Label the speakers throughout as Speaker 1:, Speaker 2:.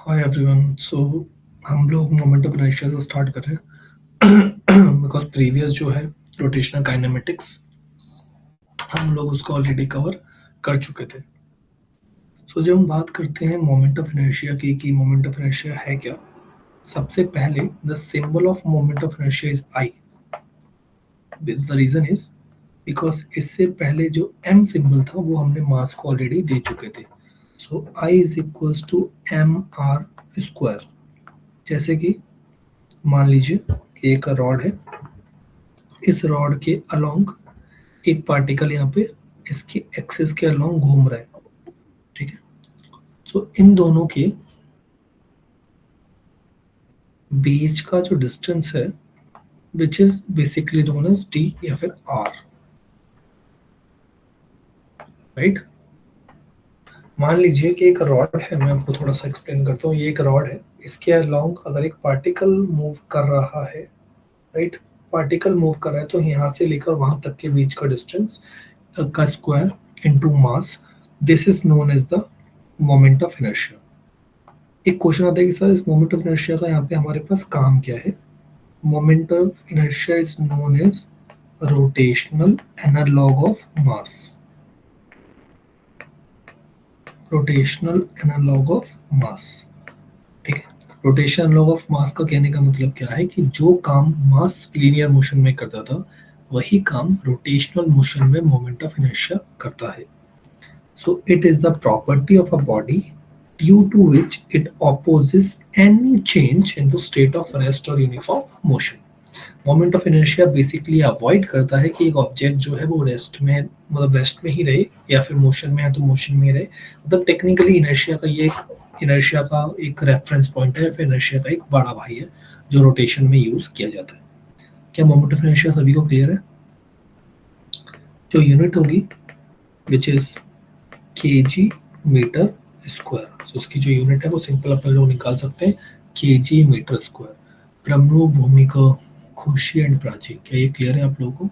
Speaker 1: Hi everyone. हम लोग moment of inertia से स्टार्ट कर रहे हैं बिकॉज प्रीवियस जो है रोटेशनल काइनेमेटिक्स हम लोग उसको ऑलरेडी कवर कर चुके थे। जब हम बात करते हैं मोमेंट ऑफ इनर्शिया की कि मोमेंट ऑफ इनर्शिया है क्या, सबसे पहले the symbol of moment of inertia is I. The reason is because इससे पहले जो एम सिंबल था वो हमने मास को ऑलरेडी दे चुके थे। So I is equals to M R square. जैसे कि मान लीजिए कि एक रॉड है, इस रॉड के अलोंग एक पार्टिकल यहाँ पे इसके एक्सिस के अलोंग घूम रहा है, ठीक है। इन दोनों के बीच का जो डिस्टेंस है which is basically known as D या फिर आर, राइट। मान लीजिए कि एक रॉड है, मैं आपको थोड़ा सा एक्सप्लेन करता हूँ। ये एक रॉड है, इसके अलोंग अगर एक पार्टिकल मूव कर रहा है, राइट, पार्टिकल मूव कर रहा है तो यहाँ से लेकर वहां तक के बीच का डिस्टेंस का square into mass, this is known as the moment of inertia. एक क्वेश्चन आता है कि सर इस मोमेंट ऑफ इनर्शिया का यहाँ पे हमारे पास काम क्या है। Moment of inertia is known as rotational analogue of mass. Rotational analogue of mass, ठीक है। रोटेशन एनालॉग ऑफ मास का कहने का मतलब क्या है कि जो काम मास लीनियर मोशन में करता था वही काम रोटेशनल मोशन में मोमेंट ऑफ इनर्शिया करता है। So it is the property of a body due to which it opposes any change in the state of rest or uniform motion. Moment of inertia basically avoid करता है कि एक object जो है वो rest में, मतलब रेस्ट में ही रहे, या फिर मोशन में है तो मोशन में ही रहे। मतलब टेक्निकली इनर्शिया का ये एक रेफरेंस पॉइंट है, फिर इनर्शिया का एक बड़ा भाई है जो रोटेशन में यूज किया जाता है। क्या मोमेंट ऑफ इनर्शिया सभी को क्लियर है? जो यूनिट होगी which is kg metre square, तो उसकी जो यूनिट है वो सिंपल अपन लोग निकाल सकते हैं, kg मीटर स्क्वायर। ब्रह्मो भूमिका खुशी एंड प्राची, क्या ये क्लियर है आप लोगों को?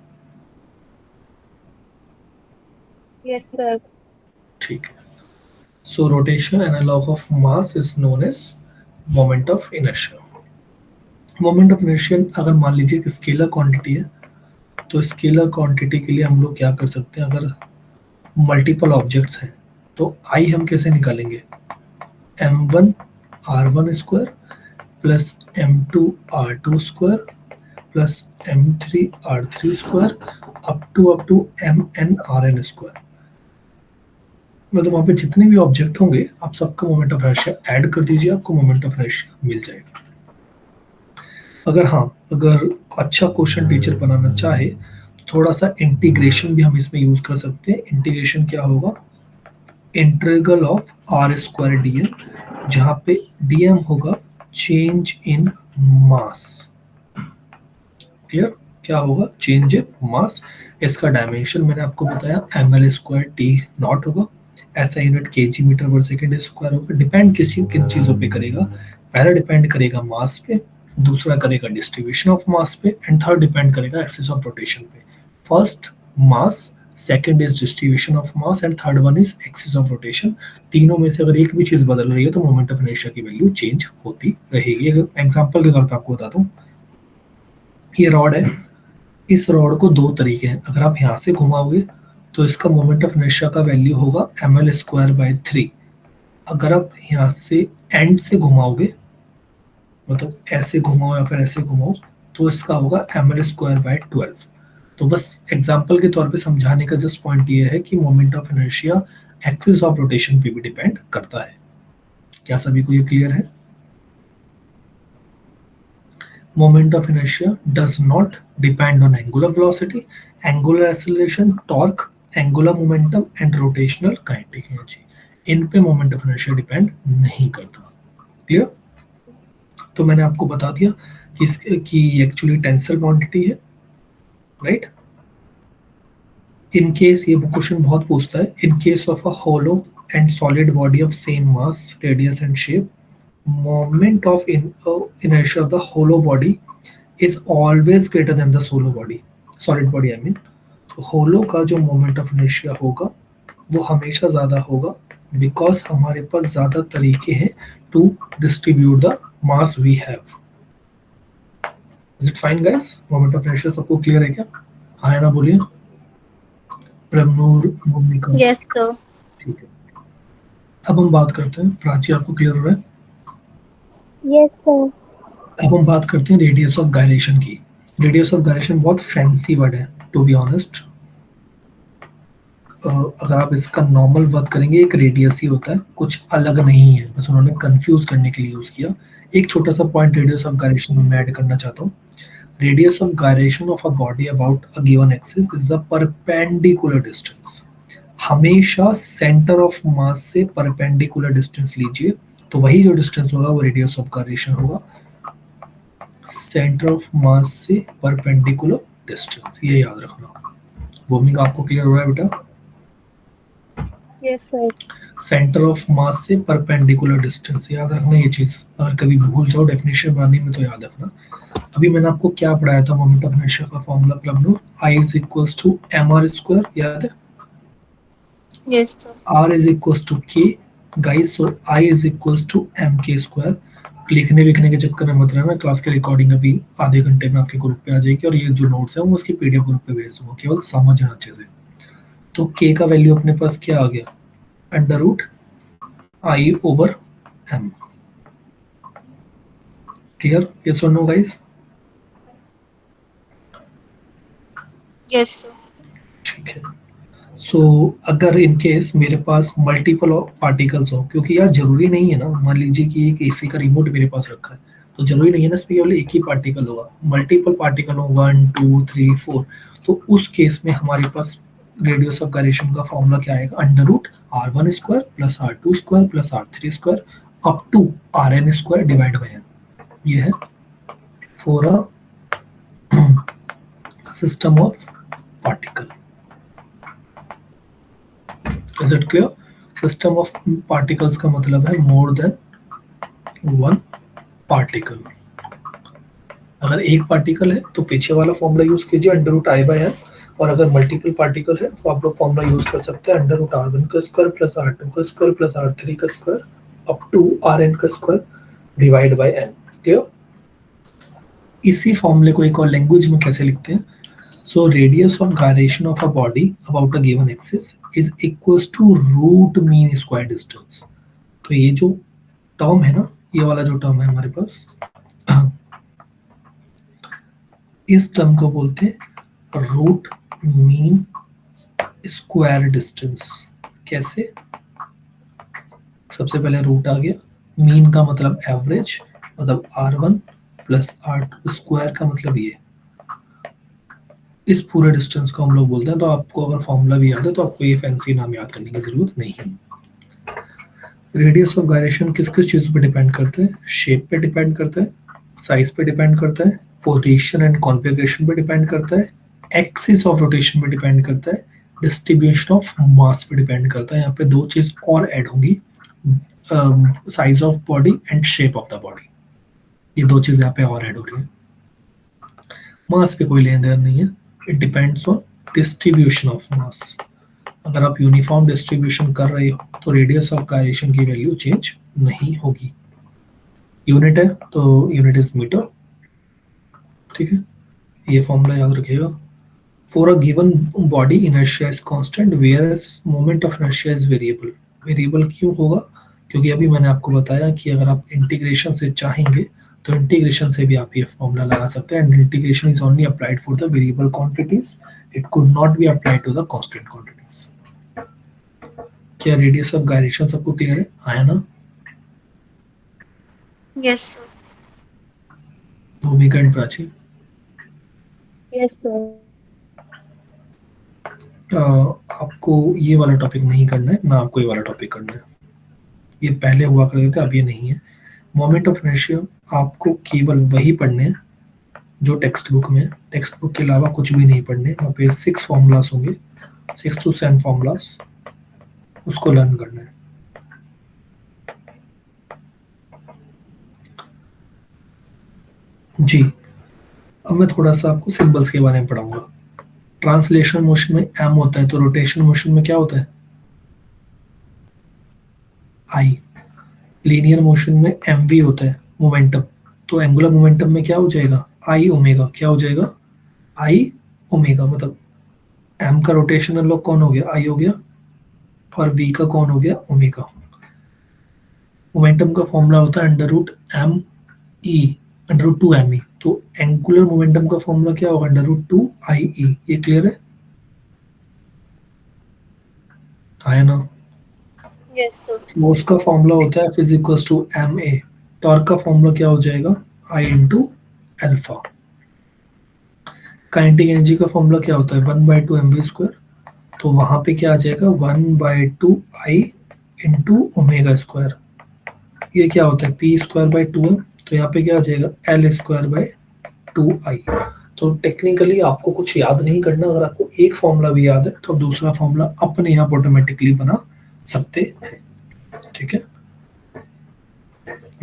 Speaker 2: Yes sir.
Speaker 1: ठीक है। So rotation analog of mass is known as moment of inertia. Moment of inertia अगर मान लीजिए कि स्केलर क्वांटिटी है, तो स्केलर क्वांटिटी के लिए हम लोग क्या कर सकते हैं, अगर मल्टीपल ऑब्जेक्ट्स हैं तो आई हम कैसे निकालेंगे, m1 r1 square plus m2 r2 square plus m3 r3 square up to mn rn square. मतलब वहां पे जितने भी ऑब्जेक्ट होंगे आप सबका मोमेंट ऑफ इनर्शिया ऐड कर दीजिए, आपको मोमेंट ऑफ इनर्शिया मिल जाएगा। अगर अच्छा क्वेश्चन टीचर बनाना चाहे तो थोड़ा सा इंटीग्रेशन भी हम इसमें यूज कर सकते हैं। इंटीग्रेशन क्या होगा, integral of R square D M, जहां पे डी एम होगा चेंज इन मास। क्लियर? क्या होगा, चेंज इन मास। इसका डायमेंशन मैंने आपको बताया M L square T nought होगा, ऐसा unit K G metre per second square होगा। डिपेंड किन चीज़ों पे करेगा, पहला डिपेंड करेगा मास पे, दूसरा करेगा डिस्ट्रीब्यूशन ऑफ मास पे, एंड थर्ड डिपेंड करेगा एक्सिस ऑफ रोटेशन पे। First mass, second is distribution of mass and third one is axis of rotation. तीनों में से अगर एक भी चीज बदल रही है तो मोमेंट ऑफ इनर्शिया की वैल्यू चेंज होती रहेगी। एग्जांपल के तौर पे आपको बताता हूँ, ये रॉड है, इस रॉड को दो तरीके हैं। अगर आप यहाँ से घुमाओगे तो इसका मोमेंट ऑफ इनर्शिया का वैल्यू होगा एम एल स्क्वायर बाई 3। अगर आप यहाँ से एंड से घुमाओगे, मतलब ऐसे घुमाओ या फिर ऐसे घुमाओ, तो इसका होगा एम एल स्क्वायर बाई 12। तो बस एग्जाम्पल के तौर पे समझाने का जस्ट पॉइंट ये है कि moment of inertia axis of rotation पे भी डिपेंड करता है। क्या सभी को ये क्लियर है? Moment of inertia does not depend on angular velocity, angular acceleration, torque, angular momentum and rotational kinetic energy. इन पे मोमेंट ऑफ इनर्शिया डिपेंड नहीं करता। क्लियर? तो मैंने आपको बता दिया कि एक्चुअली टेंसर क्वांटिटी है, राइट। इन केस, ये क्वेश्चन बहुत पूछता है, in case of a hollow and solid body of same mass, radius and shape, moment of inertia of the hollow body is always greater than the solid body I mean। तो hollow का जो moment of inertia होगा वो हमेशा ज़्यादा होगा because हमारे पास ज्यादा तरीके हैं to distribute the mass we have. Is it fine guys? Moment of inertia सबको क्लियर है क्या? हाँ है ना, बोलिए। प्रमनूर, भूमिका,
Speaker 2: Yes, sir.
Speaker 1: ठीक है। अब हम बात करते हैं, प्राची आपको क्लियर हो रहा है?
Speaker 2: Yes, sir.
Speaker 1: अब हम बात करते हैं रेडियस ऑफ गायरेशन की। रेडियस ऑफ गायरेशन बहुत फैंसी वर्ड है टू बी ऑनेस्ट। अगर आप इसका नॉर्मल बात करेंगे, एक रेडियस ही होता है, कुछ अलग नहीं है, बस उन्होंने कंफ्यूज करने के लिए यूज किया। एक छोटा सा पॉइंट रेडियस ऑफ गायरेशन में मैं ऐड करना चाहता हूँ। Radius of gyration of a body about a given axis is the perpendicular distance. हमेशा सेंटर ऑफ मास से परपेंडिकुलर डिस्टेंस लीजिए, तो वही जो डिस्टेंस होगा वो रेडियस ऑफ गायरेशन होगा। सेंटर ऑफ मास से परपेंडिकुलर डिस्टेंस, ये याद रखना। भूमिका आपको क्लियर हो रहा है बेटा?
Speaker 2: Yes, sir.
Speaker 1: Centre of mass से परपेंडिकुलर डिस्टेंस, याद रखना ये चीज। अगर कभी भूल जाओ डेफिनेशन बनाने में तो याद रखना। अभी मैंने आपको क्या पढ़ाया था मोमेंट ऑफ इनर्शिया का formula Prabhu? I is equals to M R square, याद है?
Speaker 2: Yes, sir.
Speaker 1: R is equals to K guys, so I is equals to M K square. लिखने विखने के चक्कर में मत रहना, क्लास की रिकॉर्डिंग अभी आधे घंटे में आपके ग्रुप पे आ जाएगी, और ये जो नोट्स है वो उसकी पीडीएफ ग्रुप पे भेज दूंगा, केवल समझना अच्छे से। तो के का वैल्यू अपने पास क्या आ गया? Under root I over M. Clear? Yes और नो गाइस?
Speaker 2: Yes, sir.
Speaker 1: ठीक है। सो अगर इन केस मेरे पास मल्टीपल पार्टिकल्स हो, क्योंकि यार जरूरी नहीं है ना, मान लीजिए कि एक एसी का रिमोट मेरे पास रखा है, तो जरूरी नहीं है ना इसमें केवल एक ही पार्टिकल होगा, मल्टीपल पार्टिकल हो, 1 2 3 4। तो उस केस में हमारे पास रेडियस ऑफ गायरेशन का फॉर्मूला क्या आएगा? Under root R one square plus R two square plus R three square up to R N square divide by N. ये है for a system of particle. Is it clear? System of particles का मतलब है more than one particle. अगर एक particle है तो पीछे वाला फॉर्मूला यूज कीजिए under root I by N, और अगर मल्टीपल पार्टिकल है तो आप लोग फॉर्मूला यूज कर सकते हैं अंडर रूट आर वन का स्क्वायर प्लस आर टू का स्क्वायर प्लस आर थ्री का square up to R N का square divide by N. Clear? इसी फॉर्मूले को एक और लैंग्वेज में कैसे लिखते हैं? So radius of gyration of a body about a given axis is equals to root mean square distance। तो ये जो टर्म है ना, ये वाला जो टर्म है हमारे पास, इस टर्म को बोलते हैं रूट मीन स्क्वायर डिस्टेंस। कैसे? सबसे पहले रूट आ गया, मीन का मतलब एवरेज, मतलब R one plus R two square का मतलब ये, इस पूरे डिस्टेंस को हम लोग बोलते हैं। तो आपको अगर फॉर्मूला भी याद है तो आपको ये फैंसी नाम याद करने की जरूरत नहीं है। रेडियस ऑफ गायरेशन किस किस चीज़ों पे डिपेंड करता है? शेप पे डिपेंड करता है, साइज पे डिपेंड करता है, पोजीशन एंड कॉन्फ़िगरेशन पे डिपेंड करता है, एक्सिस ऑफ रोटेशन पे डिपेंड करता है, डिस्ट्रीब्यूशन ऑफ मास पे डिपेंड करता है। यहाँ पे दो चीज और ऐड होंगी, size of body and shape of the body. ये दो चीज यहाँ पे और ऐड हो रही है। मास पे कोई लेन देन नहीं है, it depends on distribution of mass. अगर आप यूनिफॉर्म डिस्ट्रीब्यूशन कर रहे हो तो रेडियस ऑफ गायरेशन की वैल्यू चेंज नहीं होगी। यूनिट है तो यूनिट इज मीटर। ठीक है, ये फॉर्मूला याद रखिएगा। For a given body inertia is constant whereas moment of inertia is variable. Variable क्यों होगा? क्योंकि अभी मैंने आपको बताया कि अगर आप इंटीग्रेशन से चाहेंगे तो इंटीग्रेशन से भी आप ये फॉर्मूला लगा सकते हैं, and integration is only applied for the variable quantities, it could not be applied to the constant quantities. क्या रेडियस ऑफ गायरेशन सबको क्लियर है? आया ना?
Speaker 2: Yes, sir.
Speaker 1: Bhumika and Prachi,
Speaker 2: Yes, sir.
Speaker 1: आपको ये वाला टॉपिक नहीं करना है, ना आपको ये वाला टॉपिक करना है। ये पहले हुआ करते थे, अब ये नहीं है। मोमेंट ऑफ इनर्शिया आपको केवल वही पढ़ने हैं जो टेक्स्ट बुक में। टेक्स्ट बुक के अलावा कुछ भी नहीं पढ़ने। वहाँ पे 6 फॉर्मूलास होंगे, 6 to 7 फॉर्मूलास, उसको लर्न करना है। जी, अब मैं थोड़ा सा आपको सिंबल्स के बारे में पढ़ाऊंगा। ट्रांसलेशन मोशन में एम होता है, तो रोटेशन मोशन में क्या होता है? आई। लीनियर मोशन में mv होता है मोमेंटम, तो एंगुलर मोमेंटम में क्या हो जाएगा, आई ओमेगा। क्या हो जाएगा, आई ओमेगा। मतलब m का रोटेशनल लॉग कौन हो गया, आई हो गया, और v का कौन हो गया, ओमेगा। मोमेंटम का फॉर्मूला होता है under root M E, under root two M E. तो एंगुलर मोमेंटम का फॉर्मूला क्या होगा, under root two I E. ये क्लियर है, है ना।
Speaker 2: Yes, sir.
Speaker 1: फोर्स का फॉर्मूला होता है physicals to M A. Torque का फॉर्मूला क्या हो जाएगा, I into alpha. Kinetic energy का फॉर्मूला क्या होता है, 1/2 mv²। तो वहां पे क्या आ जाएगा, 1/2 आई इंटू ओमेगा स्क्वायर। ये क्या होता है, p²/2m। तो यहाँ पे क्या आ जाएगा, l²/2i। तो टेक्निकली आपको कुछ याद नहीं करना, अगर आपको एक फॉर्मूला भी याद है तो दूसरा फॉर्मूला अपने आप ऑटोमेटिकली बना सकते हैं। ठीक है,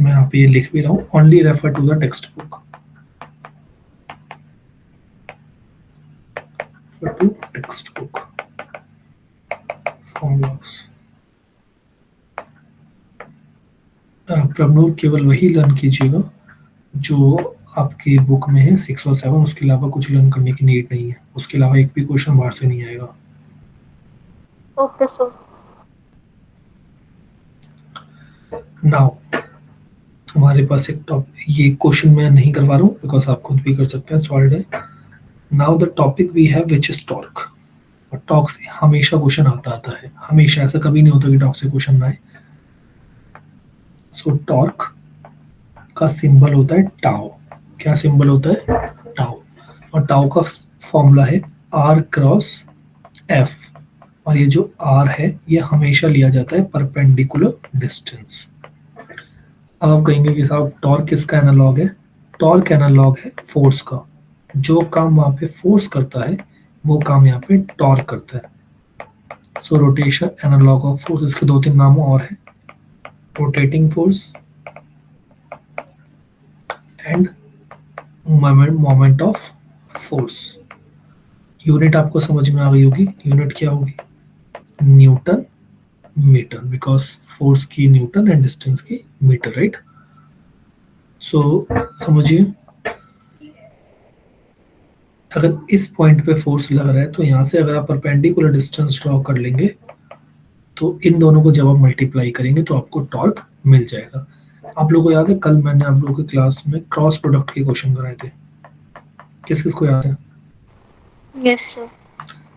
Speaker 1: मैं यहाँ पे ये लिख भी रहा हूँ, only refer to the textbook, to textbook formulas. Pramod केवल वही लर्न कीजिएगा जो आपकी बुक में है 6 और 7, उसके अलावा कुछ लर्न करने की नीड नहीं है। उसके अलावा एक भी क्वेश्चन बाहर से नहीं आएगा।
Speaker 2: Okay, sir.
Speaker 1: नाउ हमारे पास एक टॉपिक, ये क्वेश्चन मैं नहीं करवा रहा हूँ बिकॉज आप खुद भी कर सकते हैं, सॉल्व है। Now the topic we have which is torque. और टॉर्क से हमेशा क्वेश्चन आता है, हमेशा, ऐसा कभी नहीं होता कि टॉर्क से क्वेश्चन ना आए। सो टॉर्क का सिंबल होता है टाउ। क्या सिंबल होता है, टाउ। और टाउ का फॉर्मूला है आर क्रॉस एफ। और ये जो आर है ये हमेशा लिया जाता है परपेंडिकुलर डिस्टेंस। अब आप कहेंगे कि साहब टॉर्क किसका एनालॉग है, टॉर्क एनालॉग है फोर्स का। जो काम वहां पे फोर्स करता है वो काम यहाँ पे टॉर्क करता है। So rotation analog of force, इसके 2-3 नाम और हैं, rotating force end moment of force. Unit आपको समझ में आ गई होगी, यूनिट क्या होगी, न्यूटन मीटर, बिकॉज फोर्स की न्यूटन एंड डिस्टेंस की मीटर, राइट। सो समझिए, अगर इस पॉइंट पे फोर्स लग रहा है तो यहाँ से अगर आप परपेंडिकुलर डिस्टेंस ड्रॉ कर लेंगे तो इन दोनों को जब आप मल्टीप्लाई करेंगे तो आपको टॉर्क मिल जाएगा। आप लोगों को याद है कल मैंने आप लोगों की क्लास में क्रॉस प्रोडक्ट के क्वेश्चन कराए थे, किस किस को याद है।
Speaker 2: Yes, sir.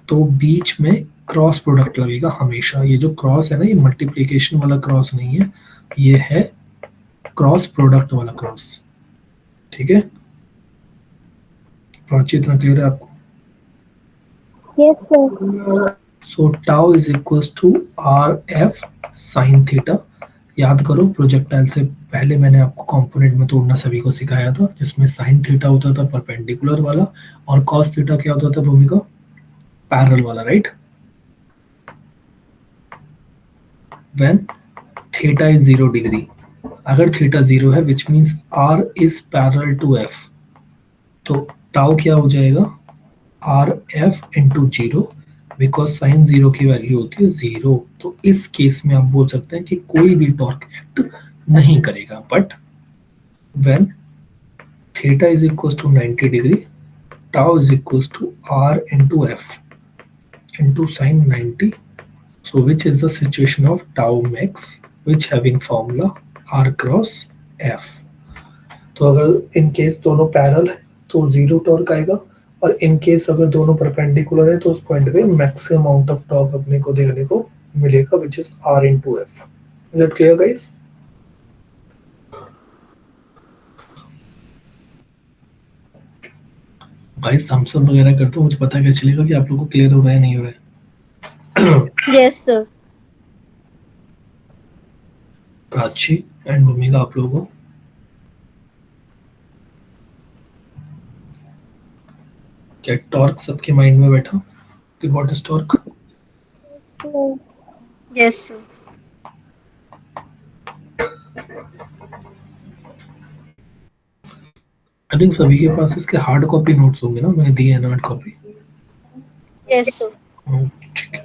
Speaker 1: तो बीच में क्रॉस प्रोडक्ट लगेगा हमेशा। ये जो क्रॉस है ना, ये मल्टीप्लीकेशन वाला क्रॉस नहीं है, ये है क्रॉस प्रोडक्ट वाला क्रॉस। ठीक है, प्राची इतना क्लियर है आपको।
Speaker 2: Yes, sir.
Speaker 1: So tau is equals to R F sine theta. याद करो, प्रोजेक्टाइल से पहले मैंने आपको कंपोनेंट में तोड़ना सभी को सिखाया था, जिसमें साइन थीटा होता था परपेंडिकुलर वाला, और कॉस थीटा क्या होता था भूमिका, पैरेलल वाला, right. When theta is 0 degree, अगर थीटा 0 है which means R is parallel to F, तो टाउ क्या हो जाएगा, R F into 0, because sine 0 की वैल्यू होती है 0। तो इस केस में आप बोल सकते हैं कि कोई भी टॉर्क एक्ट नहीं करेगा। But when theta is equal to 90 degree, tau is equal to R into F into sine 90। So which is the situation of tau max which having formula r cross f। तो अगर in case दोनों parallel है तो 0 torque आएगा, और in case अगर दोनों perpendicular है तो उस पॉइंट पे मैक्सिमम अमाउंट ऑफ टॉर्क अपने को देखने को मिलेगा which is r into f। Is it clear guys. Guys thumbs up वगैरह करते हो, मुझे पता कैसे चलेगा कि आप लोगों को क्लियर हो रहा है नहीं हो रहा है।
Speaker 2: Yes, sir.
Speaker 1: प्राची एंड भूमिका आप लोगों को क्या टॉर्क सबके माइंड में बैठा कि what is torque.
Speaker 2: Yes, sir.
Speaker 1: I think सभी के पास इसके हार्ड कॉपी नोट्स होंगे ना, मैंने दिए हैं ना हार्ड कॉपी।
Speaker 2: Yes, sir.
Speaker 1: ठीक है,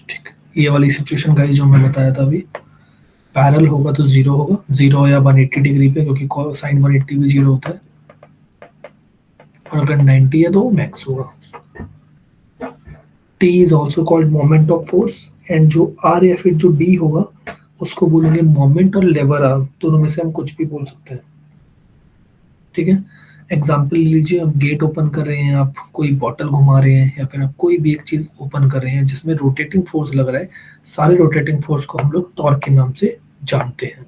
Speaker 1: ठीक है। ये वाली सिचुएशन गाइस जो मैं बताया था अभी, पैरल होगा तो जीरो होगा, जीरो या 180 डिग्री पे, क्योंकि साइन 180 भी जीरो होता है, और अगर 90 है तो वो मैक्स होगा। T is also called moment of force, and जो R या फिर जो D होगा उसको बोलेंगे मोमेंट और लेवर आर्म, दोनों में से हम कुछ भी बोल सकते हैं। ठीक है, एग्जाम्पल लीजिए, आप गेट ओपन कर रहे हैं, आप कोई बॉटल घुमा रहे हैं, या फिर आप कोई भी एक चीज ओपन कर रहे हैं जिसमें रोटेटिंग फोर्स लग रहा है, सारे रोटेटिंग फोर्स को हम लोग टॉर्क के नाम से जानते हैं।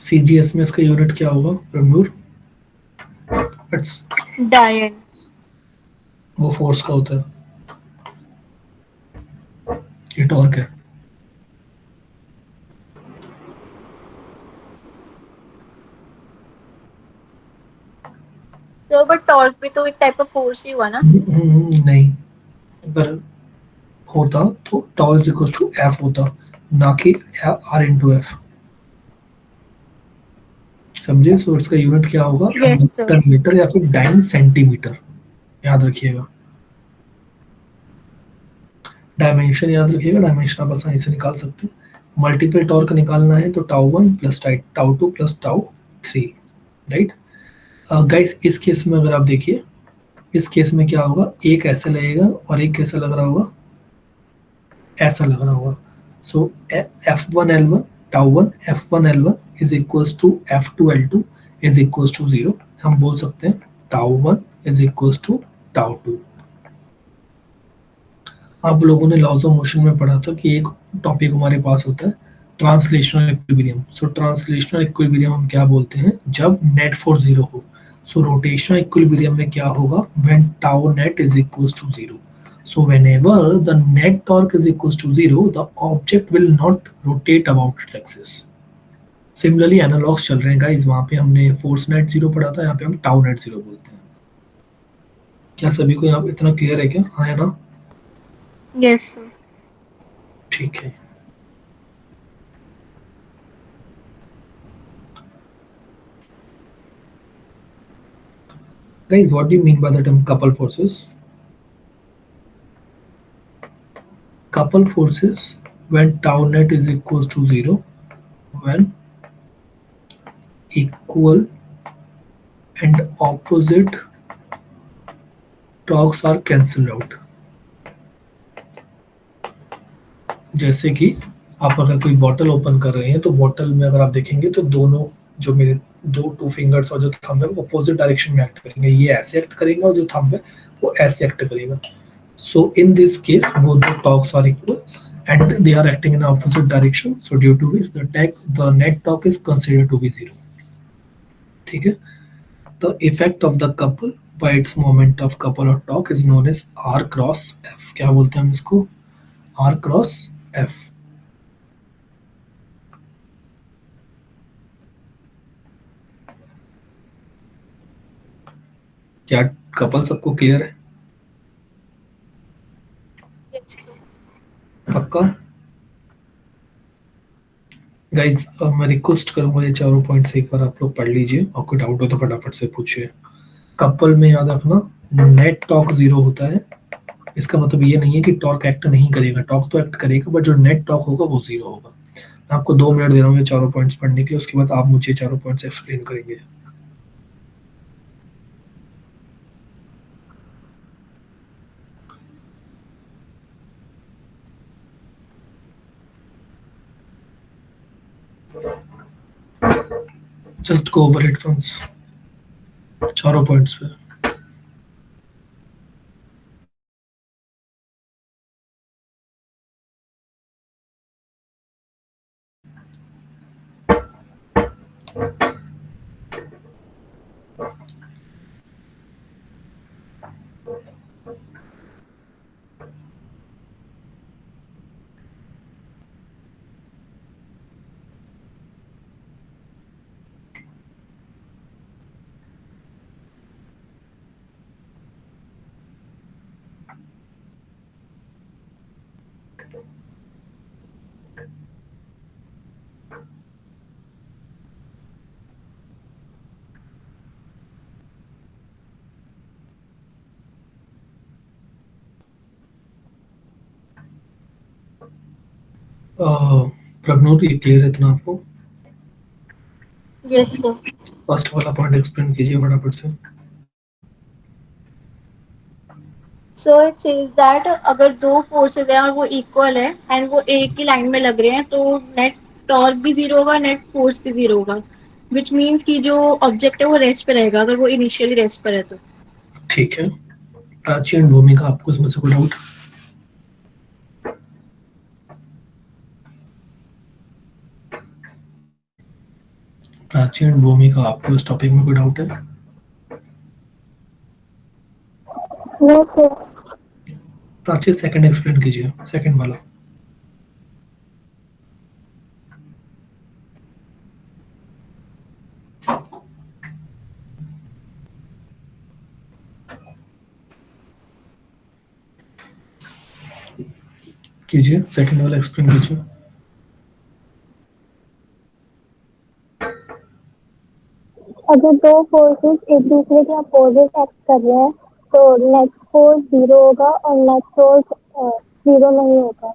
Speaker 1: सीजीएस में इसका यूनिट क्या होगा रणवीर? इट्स,
Speaker 2: डायन।
Speaker 1: वो फोर्स का होता है, ये टॉर्क है।
Speaker 2: तो बट टॉर्क भी तो एक टाइप ऑफ फोर्स ही हुआ ना।
Speaker 1: नहीं, अगर होता तो tau is equal to F होता, ना कि आर इंटू एफ। समझे? सो इसका यूनिट क्या होगा,
Speaker 2: यस सर।
Speaker 1: न्यूटन मीटर या फिर डाइन सेंटीमीटर, याद रखिएगा। डायमेंशन याद रखिएगा, डायमेंशन आप आसानी से निकाल सकते हैं। मल्टीपल टॉर्क निकालना है तो tau one plus tau two plus tau three, right. Guys इस केस में अगर आप देखिए, इस केस में क्या होगा, एक ऐसे लगेगा और एक कैसा लग रहा होगा, ऐसा लग रहा होगा। So F one L one tau one F one L one is equals to F two L two is equals to zero. हम बोल सकते हैं tau one is equals to tau two. आप लोगों ने लॉज ऑफ मोशन में पढ़ा था कि एक टॉपिक हमारे पास होता है ट्रांसलेशनल इक्विलिब्रियम। सो ट्रांसलेशनल इक्विलिब्रियम हम क्या बोलते हैं, जब नेट फोर्स जीरो हो। सो रोटेशनल इक्विलिब्रियम में क्या होगा, when tau net is equals to zero. So whenever the net torque is equals to zero, the object will not rotate about its axis. Similarly, analogs चल रहे हैं guys, वहाँ पे हमने फोर्स नेट जीरो पढ़ा था, यहाँ पे हम टाउ नेट जीरो बोलते हैं। क्या सभी को यहाँ इतना क्लियर है क्या? हाँ है ना?
Speaker 2: Yes sir.
Speaker 1: ठीक है। Guys, what do you mean by the term couple forces? Couple forces when tau net is equals to zero, when equal and opposite torques are cancelled out. जैसे कि आप अगर कोई बॉटल ओपन कर रहे हैं तो बॉटल में अगर आप देखेंगे तो दोनों जो मेरे दो टू फिंगर्स और जो थंब है वो अपोजिट डायरेक्शन में एक्ट करेंगे, ये ऐसे एक्ट करेगा और जो थंब है वो ऐसे एक्ट करेगा। So in this case, both the torques are equal and they are acting in opposite direction. So due to which the net torque is considered to be zero. ठीक है? The effect of the couple by its moment of couple or torque is known as R cross F. क्या बोलते हैं हम इसको? R cross F. क्या couple सबको clear है?
Speaker 2: Yes sir.
Speaker 1: पक्का? गाइज मैं रिक्वेस्ट करूंगा ये चारों पॉइंट्स एक बार आप लोग पढ़ लीजिए, और कोई डाउट हो तो फटाफट से पूछिए। कपल में याद रखना नेट टॉर्क जीरो होता है, इसका मतलब ये नहीं है कि टॉर्क एक्ट नहीं करेगा, टॉर्क तो एक्ट करेगा, बट जो नेट टॉर्क होगा वो जीरो होगा। मैं आपको 2 मिनट दे रहा हूँ ये चारों पॉइंट्स पढ़ने के लिए, उसके बाद आप मुझे चारों पॉइंट्स एक्सप्लेन करेंगे। Just go over it once, चारों पॉइंट्स पे। प्रज्ञोर, ये क्लियर है इतना आपको?
Speaker 2: Yes, sir.
Speaker 1: फर्स्ट वाला पॉइंट एक्सप्लेन कीजिए फटाफट से।
Speaker 2: So it says that अगर दो फोर्सेस हैं और वो इक्वल है एंड वो एक ही लाइन में लग रहे हैं तो नेट टॉर्क भी जीरो होगा, नेट फोर्स भी जीरो होगा, विच मीन्स कि जो ऑब्जेक्ट है वो रेस्ट पे रहेगा अगर वो इनिशियली रेस्ट पर है तो।
Speaker 1: ठीक है, प्राची एंड भूमिका, आपको इसमें से कोई डाउट? प्राची एंड भूमिका, आपको इस टॉपिक में कोई डाउट है?
Speaker 2: No sir.
Speaker 1: Prachi second explain कीजिए, सेकंड वाला। कीजिए, सेकंड वाला एक्सप्लेन कीजिए।
Speaker 2: अगर दो फोर्सेस एक दूसरे के अपोजिट एक्ट कर रहे हैं तो नेट फोर्स जीरो होगा और नेट फोर्स जीरो नहीं होगा।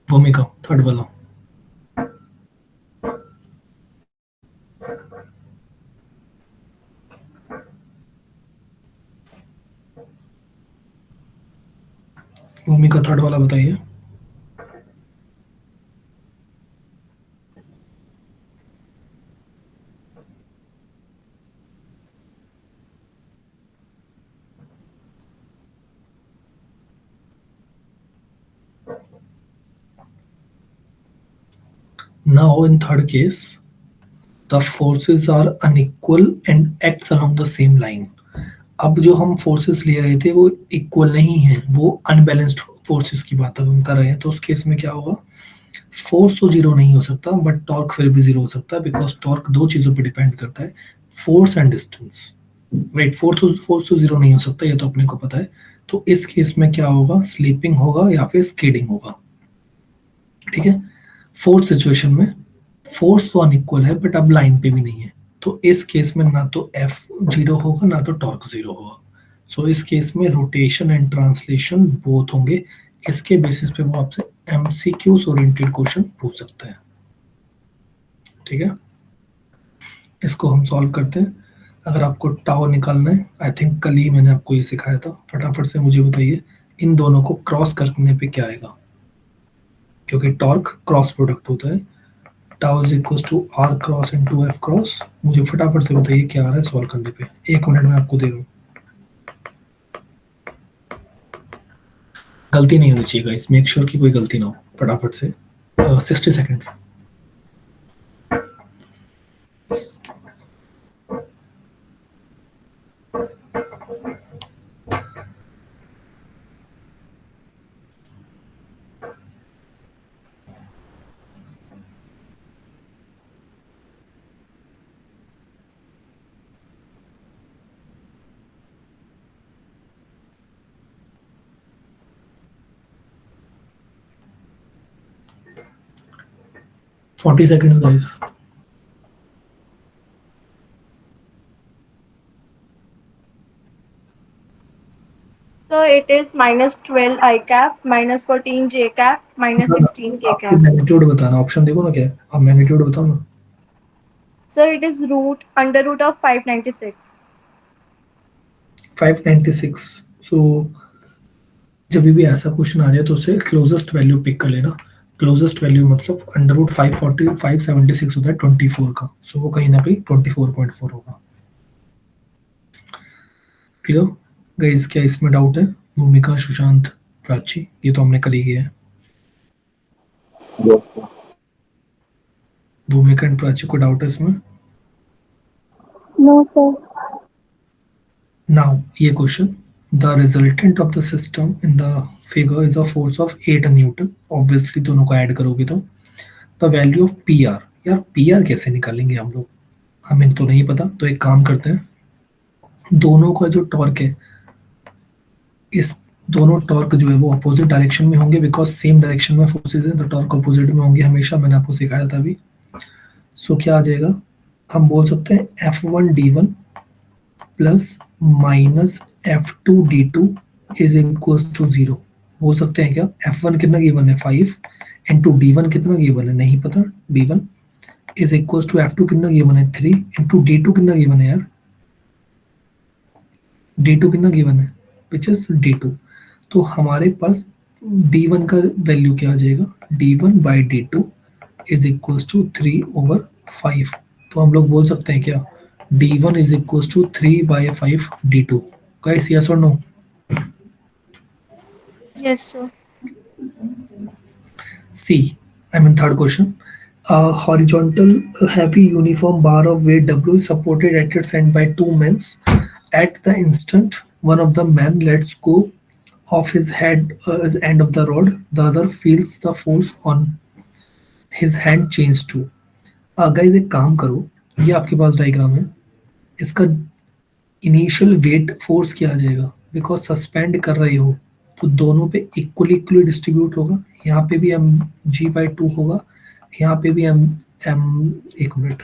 Speaker 1: भूमिका, थर्ड वाला। भूमिका, थर्ड वाला बताइए। Now in third case, the forces are unequal and acts along the same line. अब जो हम फोर्सेस ले रहे थे वो इक्वल नहीं है, वो अनबैलेंस्ड फोर्सेस की बात अब हम कर रहे हैं। तो उस केस में क्या होगा, फोर्स तो जीरो नहीं हो सकता बट टॉर्क फिर भी जीरो हो सकता है, बिकॉज टॉर्क दो चीजों पे डिपेंड करता है, force and distance. Right, force तो जीरो नहीं हो सकता, ये तो अपने को पता है। तो इस केस में क्या होगा, स्लीपिंग होगा या फिर स्केडिंग होगा। ठीक है, फोर्थ सिचुएशन में फोर्स तो अनइक्वल है बट अब लाइन पे भी नहीं है, तो इस केस में ना तो एफ जीरो होगा ना तो टॉर्क जीरो होगा। सो इस केस में रोटेशन एंड ट्रांसलेशन बोथ होंगे। इसके बेसिस पे वो आपसे एमसीक्यूज ओरिएंटेड क्वेश्चन पूछ सकता है। ठीक है, इसको हम सॉल्व करते हैं। अगर आपको टाउ निकालना है, आई थिंक कल ही मैंने आपको ये सिखाया था, फटाफट से मुझे बताइए इन दोनों को क्रॉस करने पे क्या आएगा, क्योंकि टॉर्क क्रॉस प्रोडक्ट होता है। Tau is equal to R cross into F cross. मुझे फटाफट से बताइए क्या आ रहा है सॉल्व करने पे, 1 मिनट में आपको दे रहा हूँ। गलती नहीं होनी चाहिए गाइस, मेक श्योर कि कोई गलती ना हो, फटाफट से 60 seconds. Forty seconds guys.
Speaker 2: So it is -12 I cap, -14 J cap, -16 K
Speaker 1: आपको
Speaker 2: cap.
Speaker 1: मैग्नीट्यूड बताना, ऑप्शन देखो ना क्या है, आप मैग्नीट्यूड बताओ ना।
Speaker 2: So it is root under root of 596.
Speaker 1: 596। सो जब भी ऐसा क्वेश्चन आ जाए तो उससे क्लोजेस्ट वैल्यू पिक कर लेना। क्लोजेस्ट वैल्यू मतलब अंडर रूट 540 576 होता है 24 का, सो वो कहीं ना कहीं 24.4 होगा। क्लियर गाइस, क्या इसमें डाउट है? भूमिका, सुशांत, प्राची, ये तो हमने कल ही किया है। भूमिका एंड प्राची को डाउट है इसमें?
Speaker 2: No, sir.
Speaker 1: नाउ ये question, the resultant of the system in the figure is a force of 8 Newton. Obviously दोनों को ऐड करोगे तो the value of P R, यार पी आर कैसे निकालेंगे हम लोग, हमें तो नहीं पता। तो एक काम करते हैं, दोनों का जो टॉर्क है, इस दोनों टॉर्क जो है वो अपोजिट डायरेक्शन में होंगे, बिकॉज सेम डायरेक्शन में फोर्सेज है तो टॉर्क अपोजिट में होंगे हमेशा, मैंने आपको सिखाया था अभी। सो क्या आ जाएगा, हम बोल सकते हैं F1 D1 plus minus F2 D2 is equals to 0। बोल सकते हैं क्या? F1 कितना गिवन है 5 इंटू D1 कितना गिवन है नहीं पता, D1 is equals to F2 कितना गिवन है 3 इंटू D2 कितना गिवन है यार, D2 कितना गिवन है विच इज D2। तो हमारे पास D1 का वैल्यू क्या आ जाएगा, D1/D2 इज इक्वल्स टू 3/5। तो हम लोग बोल सकते हैं क्या, D1 is equals to 3/5 D2। Guys yes और no?
Speaker 2: Yes, sir.
Speaker 1: C. I mean third question. A horizontal heavy uniform bar of weight W is supported at its end by two men. At the instant one of the men lets go of his end of the rod, the other feels the force on his hand change to. Guys एक काम करो, ये आपके पास diagram है, इसका initial weight force क्या आ जाएगा, बिकॉज सस्पेंड कर रहे हो तो दोनों पे इक्वली इक्वली डिस्ट्रीब्यूट होगा। यहाँ पे भी mg/2 होगा, यहाँ पे भी एक मिनट,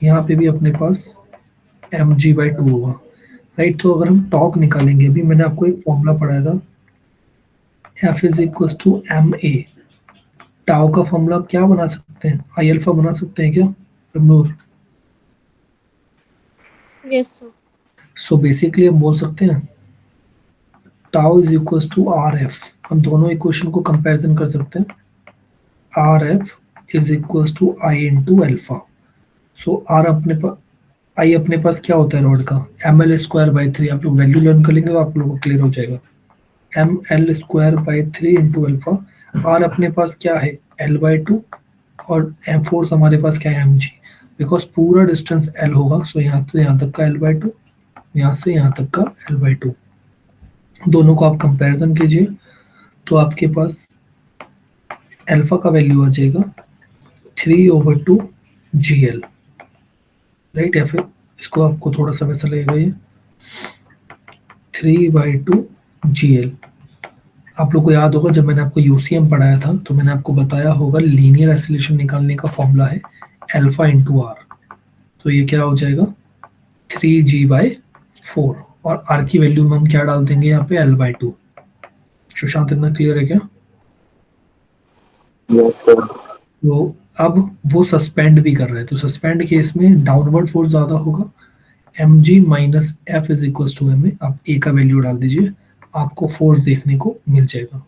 Speaker 1: यहाँ पे भी अपने पास mg/2 होगा, राइट। तो अगर हम टॉक निकालेंगे, अभी मैंने आपको एक फॉर्मूला पढ़ाया था, F is equal to ma। Tau का फॉर्मूला आप क्या बना सकते हैं, आई अल्फा बना सकते हैं क्या Ramnoor?
Speaker 2: Yes, sir.
Speaker 1: So basically हम बोल सकते हैं tau is equal to R F. हम दोनों इक्वेशन को कंपैरिजन कर सकते हैं, R F is equal to I into alpha. So R अपने पास, आई अपने पास क्या होता है रॉड का, ml²/3। आप लोग वैल्यू लर्न कर लेंगे तो आप लोगों को क्लियर हो जाएगा, ml²/3 इंटू अल्फा। आर अपने पास क्या है L/2 और एम फोर्स हमारे पास क्या है mg, बिकॉज पूरा डिस्टेंस L होगा। सो यहाँ से यहाँ तक का L/2, यहाँ से यहाँ तक का L/2। दोनों को आप कंपैरिजन कीजिए तो आपके पास अल्फा का वैल्यू आ जाएगा 3/2 GL, राइट। या फिर इसको आपको थोड़ा सा वैसा लगेगा, ये 3/2 GL। आप लोग को याद होगा जब मैंने आपको यूसीएम पढ़ाया था तो मैंने आपको बताया होगा लीनियर एसिलेशन निकालने का फॉर्मूला है अल्फा इंटू आर। तो ये क्या हो जाएगा 3g/4 और आर की वैल्यू में हम क्या डाल देंगे यहाँ पे L/2। सुशांत इतना क्लियर है क्या? तो अब वो सस्पेंड भी कर रहा है, तो सस्पेंड केस में डाउनवर्ड फोर्स ज्यादा होगा, mg minus F is equal to M. आप ए का वैल्यू डाल दीजिए, आपको फोर्स देखने को मिल जाएगा।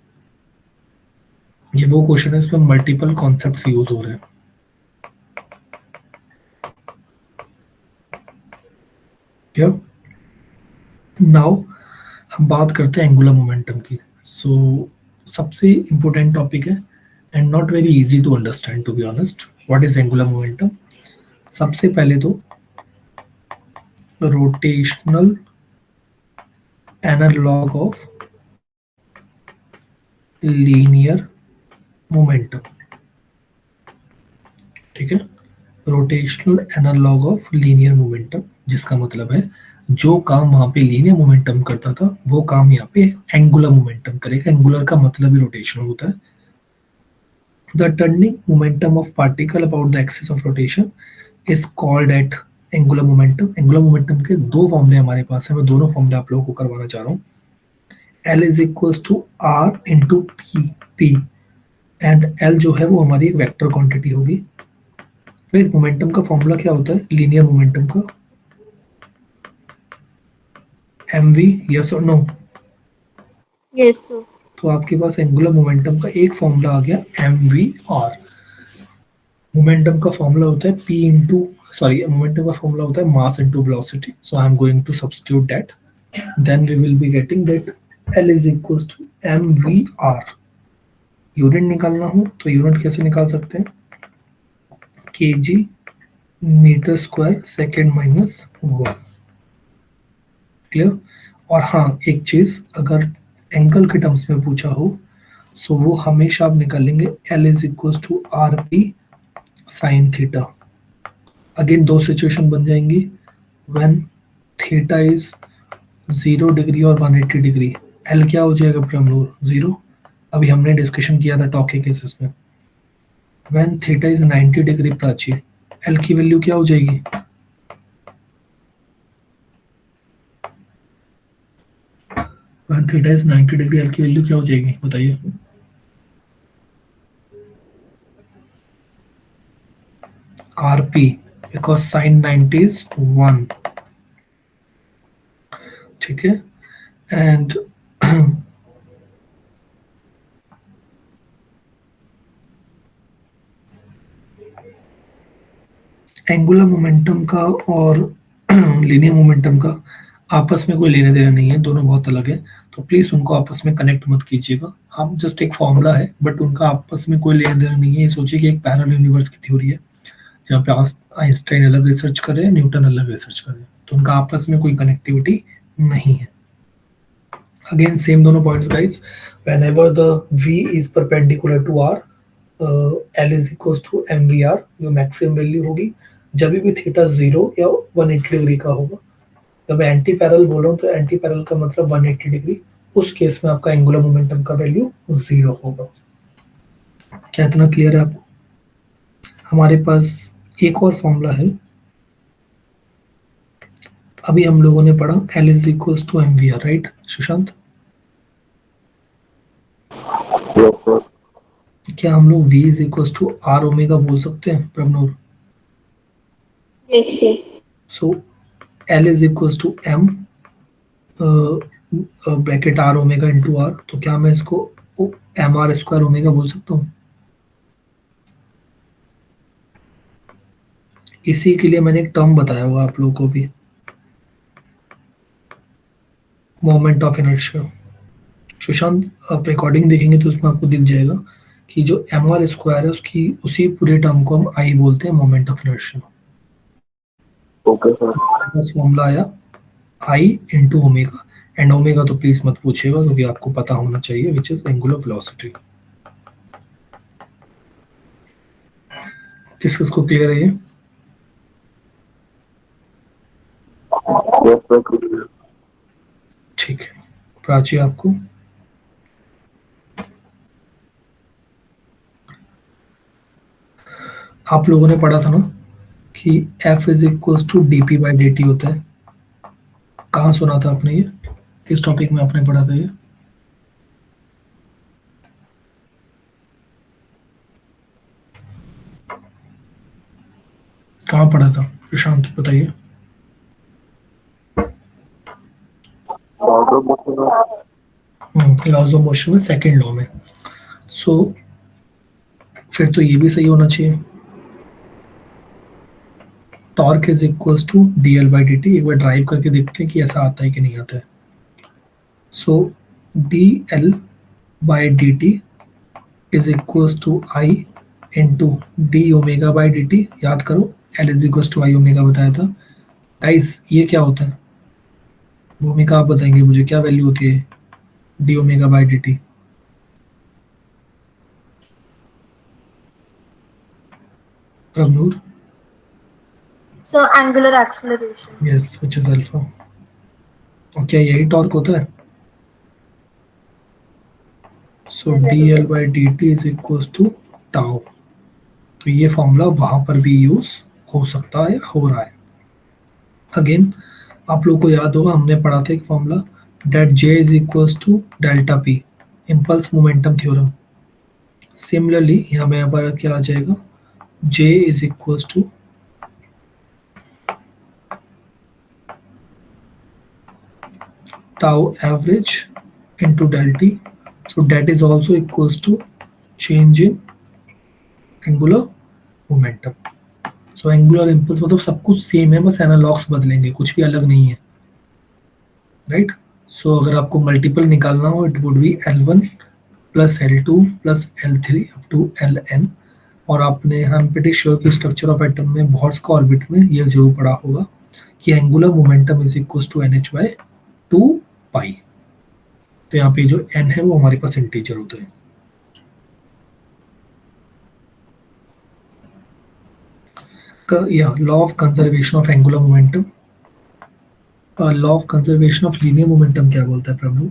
Speaker 1: ये वो क्वेश्चन है इसमें मल्टीपल कॉन्सेप्ट्स यूज हो रहे हैं। क्या नाउ हम बात करते हैं एंगुलर मोमेंटम की। सो सबसे इंपॉर्टेंट टॉपिक है and not very easy to understand to be honest. What is angular momentum? सबसे पहले तो rotational analogue of linear momentum, ठीक है, rotational analogue of linear momentum, जिसका मतलब है जो काम वहां पे लीनियर मोमेंटम करता था वो काम यहाँ पे एंगुलर मोमेंटम करेगा। एंगुलर का मतलब ही रोटेशनल होता है। The turning momentum of particle about the axis of rotation is called at angular momentum. Angular momentum के दो फॉर्मूले हमारे पास है, मैं दोनों फॉर्मूले आप लोगों को करवाना चाह रहा हूँ। L is equal to R into P and L जो है वो हमारी एक वेक्टर क्वांटिटी होगी। इस मोमेंटम का फॉर्मूला क्या होता है लीनियर मोमेंटम का, mv, यस और नो?
Speaker 2: Yes, sir.
Speaker 1: तो आपके पास एंगुलर मोमेंटम का एक फॉर्मूला आ गया mvr। मोमेंटम का फॉर्मूला होता है p इंटू, सॉरी, मोमेंटम का फॉर्मूला होता है mass into velocity. So I am going to substitute that, then we will be getting that L is equal to mvr। Unit निकालना हो तो यूनिट कैसे निकाल सकते हैं, kg metre square second minus 1। Clear? और हाँ एक चीज, अगर एंगल के टर्म्स में पूछा हो सो वो हमेशा आप निकालेंगे L is equal to R P sine theta. Again दो सिचुएशन बन जाएंगी, व्हेन थीटा इज 0 डिग्री और 180 डिग्री। एल क्या हो जाएगा प्रमनूर? 0। अभी हमने डिस्कशन किया था टॉक के केसेस में, when theta is 90 degree Prachi, L की वैल्यू क्या हो जाएगी? When theta is 90 degree, L की वैल्यू क्या हो जाएगी बताइए? RP, because sign 90 is 1। ठीक है, एंड एंगुलर मोमेंटम का और लीनियर मोमेंटम का आपस में कोई लेने देना नहीं है, दोनों बहुत अलग है, तो प्लीज उनको आपस में कनेक्ट मत कीजिएगा। हम जस्ट एक फॉर्मूला है, बट उनका आपस में कोई लेना देना नहीं है। ये सोचिए कि एक पैरेलल यूनिवर्स की थ्योरी है, जहाँ पे आइंस्टाइन अलग रिसर्च कर रहे हैं, न्यूटन अलग रिसर्च कर रहे हैं, तो उनका आपस में कोई कनेक्टिविटी नहीं है। अगेन सेम दोनों points guys, whenever the v is perpendicular to r, L is equals to mvr, जो मैक्सिमम वैल्यू होगी जब भी थीटा 0 या 180 डिग्री का होगा। जब मैं एंटी पैरेलल बोल रहा हूँ तो एंटी पैरेलल का मतलब 180 डिग्री, उस केस में आपका एंगुलर मोमेंटम का वैल्यू 0 होगा। क्या इतना क्लियर है आपको? हमारे पास एक और फॉर्मूला है, अभी हम लोगों ने पढ़ा L is equals to mvr, right Sushant? क्या हम लोग v is equals to r omega बोल सकते हैं Prabhnoor?
Speaker 2: Yes, sir.
Speaker 1: So L is equals to m bracket r omega into r, तो क्या मैं इसको एम आर स्क्वायर ओमेगा बोल सकता हूँ? इसी के लिए मैंने एक टर्म बताया होगा आप लोगों को भी, मोमेंट ऑफ इनर्शिया। सुशांत आप रिकॉर्डिंग देखेंगे तो उसमें आपको दिख जाएगा कि जो एम आर स्क्वायर है उसकी उसी पूरे टर्म को हम आई बोलते हैं, moment of inertia. Okay sir, बस फॉर्मूला आया आई इंटू ओमेगा, एंड ओमेगा तो प्लीज मत पूछिएगा क्योंकि आपको पता होना चाहिए, विच इज एंगुलर वेलोसिटी। किस किस को क्लियर है ये? ठीक है, प्राची आपको? आप लोगों ने पढ़ा था ना कि F is equals to D P by D T होता है। कहाँ सुना था आपने ये? किस टॉपिक में आपने पढ़ा था ये? कहाँ पढ़ा था प्रशांत बताइए? लॉज ऑफ मोशन में सेकंड लॉ में। सो फिर तो ये भी सही होना चाहिए, torque is equals to D L by D T. एक बार ड्राइव करके देखते हैं कि ऐसा आता है कि नहीं आता है। So D L by D T is equals to I into D omega by D T. याद करो L is equals to I omega बताया था गाइस। ये क्या होता है भूमिका आप बताएंगे मुझे, क्या वैल्यू होती है D omega by D T? Prabhnoor?
Speaker 2: So angular acceleration.
Speaker 1: Yes, which is alpha. और क्या यही टॉर्क होता है? So D L by D T is equals to tau. तो ये फॉर्मूला वहां पर भी यूज हो सकता है, हो रहा है। अगेन आप लोग को याद होगा हमने पढ़ा था एक formula, that J is equals to delta P, impulse momentum theorem. Similarly यहाँ पे पर क्या आ जाएगा, J is equals to tau average into del t, so that is also equals to change in angular momentum. so angular impulse मतलब सब कुछ same है, बस एनालॉग्स बदलेंगे, कुछ भी अलग नहीं है, राइट? सो अगर आपको मल्टीपल निकालना हो it would be L1 plus L2 plus L3 up to Ln। और आपने हम प्रीटी श्योर कि स्ट्रक्चर ऑफ एटम में बॉर्ड्स का ऑर्बिट में ये जरूर पढ़ा होगा कि angular momentum is equals to NH by 2 pi. तो यहाँ पे जो n है वो हमारे पास इंटीजर होता है। या law of conservation of angular momentum, law of conservation of linear momentum क्या बोलता है प्रभु?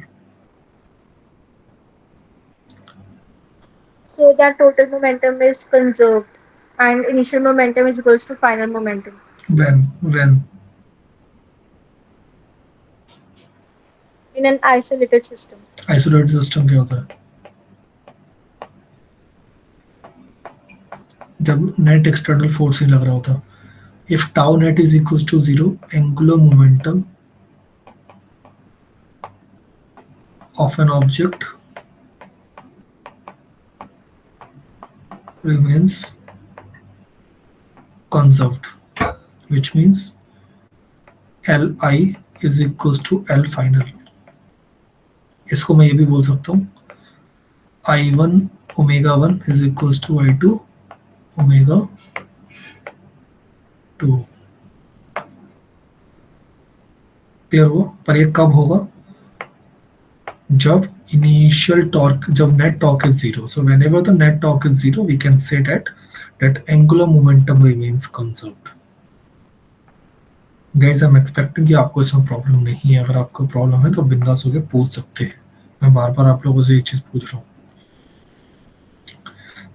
Speaker 2: So that total momentum is conserved and initial momentum is equals to final momentum
Speaker 1: when
Speaker 2: in an isolated system.
Speaker 1: Isolated system क्या होता है? जब net external force नहीं लग रहा होता. If tau net is equal to zero, angular momentum of an object remains conserved, which means Li is equals to L final. इसको मैं ये भी बोल सकता हूँ I1 omega 1 is equals to I2 omega 2. Clear हुआ? पर ये कब होगा? जब initial torque, जब net torque is zero. So whenever the net torque is zero, we can say that angular momentum remains conserved. Guys I am expecting कि आपको इसमें प्रॉब्लम नहीं है. अगर आपको प्रॉब्लम है तो बिंदास होकर पूछ सकते हैं. मैं बार बार आप लोगों से ये चीज़ पूछ रहा हूँ.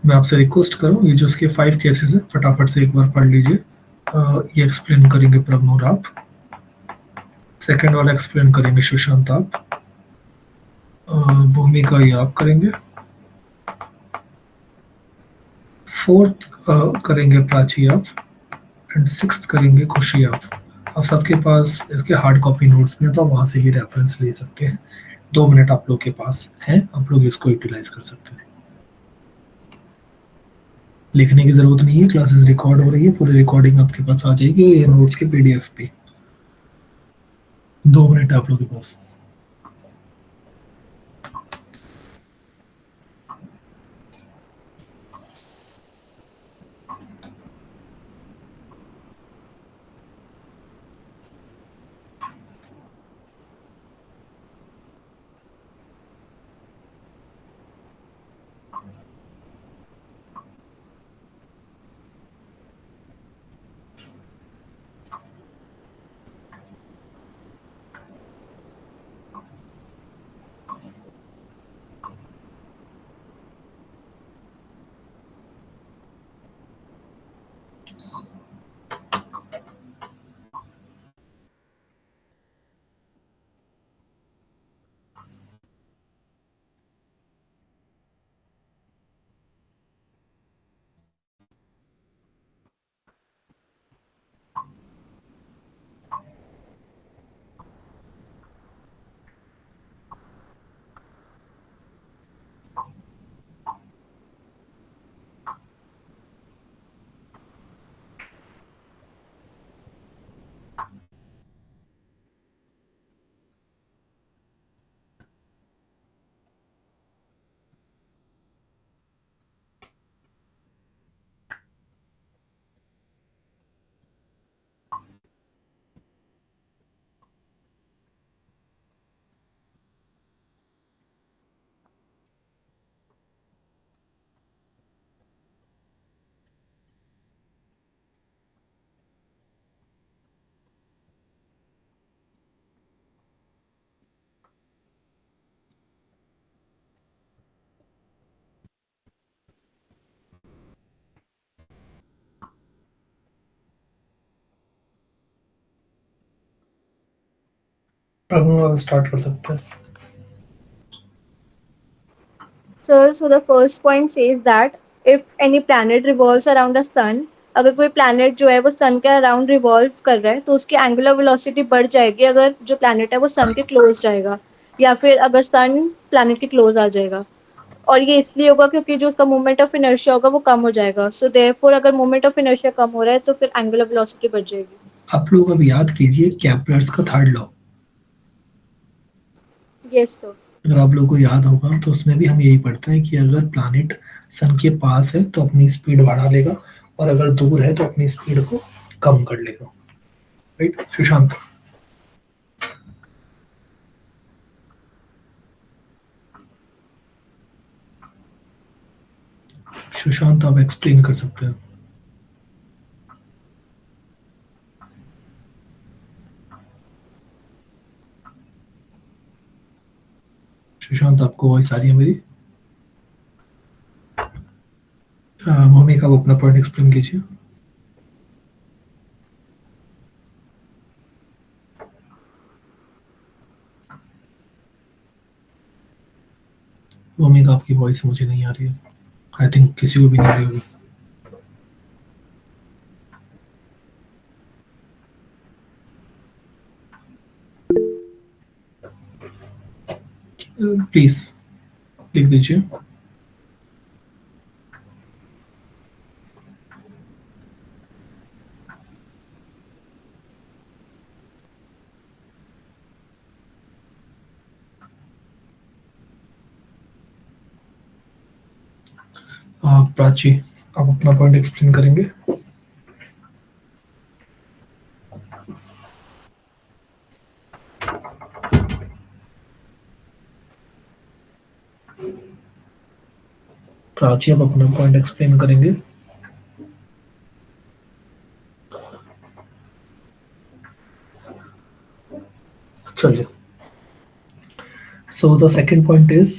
Speaker 1: मैं आपसे रिक्वेस्ट करूँ, ये जो इसके 5 केसेस हैं फटाफट से एक बार पढ़ लीजिए. ये एक्सप्लेन करेंगे प्रभनूर आप, सेकंड वाला एक्सप्लेन करेंगे सुशांत आप, भूमिका ये आप करेंगे, फोर्थ करेंगे प्राची आप, एंड सिक्स्थ करेंगे खुशी आप. अब सबके पास इसके हार्ड कॉपी नोट्स भी हैं तो आप वहाँ से भी रेफरेंस ले सकते हैं. 2 मिनट आप लोग के पास हैं, आप लोग इसको यूटिलाइज कर सकते हैं. लिखने की जरूरत नहीं है, क्लासेस रिकॉर्ड हो रही है, पूरी रिकॉर्डिंग आपके पास आ जाएगी ये नोट्स के पीडीएफ पे. 2 मिनट आप लोग के पास. प्रभनूर आप स्टार्ट कर सकते हैं.
Speaker 2: Sir, so the first point says that if any planet revolves around a sun, अगर कोई planet जो है वो sun के around revolve कर रहा है तो उसकी angular velocity बढ़ जाएगी अगर जो planet है वो sun के close जाएगा या फिर अगर sun planet के close आ जाएगा. और ये इसलिए होगा क्योंकि जो उसका मोमेंट ऑफ इनर्शिया होगा वो कम हो जाएगा. सो देयरफॉर अगर मोमेंट ऑफ इनर्शिया कम हो रहा है तो फिर एंगुलर वेलोसिटी बढ़ जाएगी.
Speaker 1: आप लोग अब याद कीजिए कैपलर्स का थर्ड लॉ.
Speaker 2: Yes sir.
Speaker 1: अगर आप लोगों को याद होगा तो उसमें भी हम यही पढ़ते हैं कि अगर प्लैनेट सन के पास है तो अपनी स्पीड बढ़ा लेगा और अगर दूर है तो अपनी स्पीड को कम कर लेगा. राइट सुशांत? सुशांत आप एक्सप्लेन कर सकते हैं. सुशांत आपको वॉइस आ रही है मेरी? भूमिका आप अपना पॉइंट एक्सप्लेन कीजिए। भूमिका आपकी वॉइस मुझे नहीं आ रही है, आई थिंक किसी को भी नहीं आ रही होगी। प्लीज लिख दीजिए। प्राची, आप अपना पॉइंट एक्सप्लेन करेंगे। प्राची, आप अपना पॉइंट एक्सप्लेन करेंगे। चलिए, so the second point is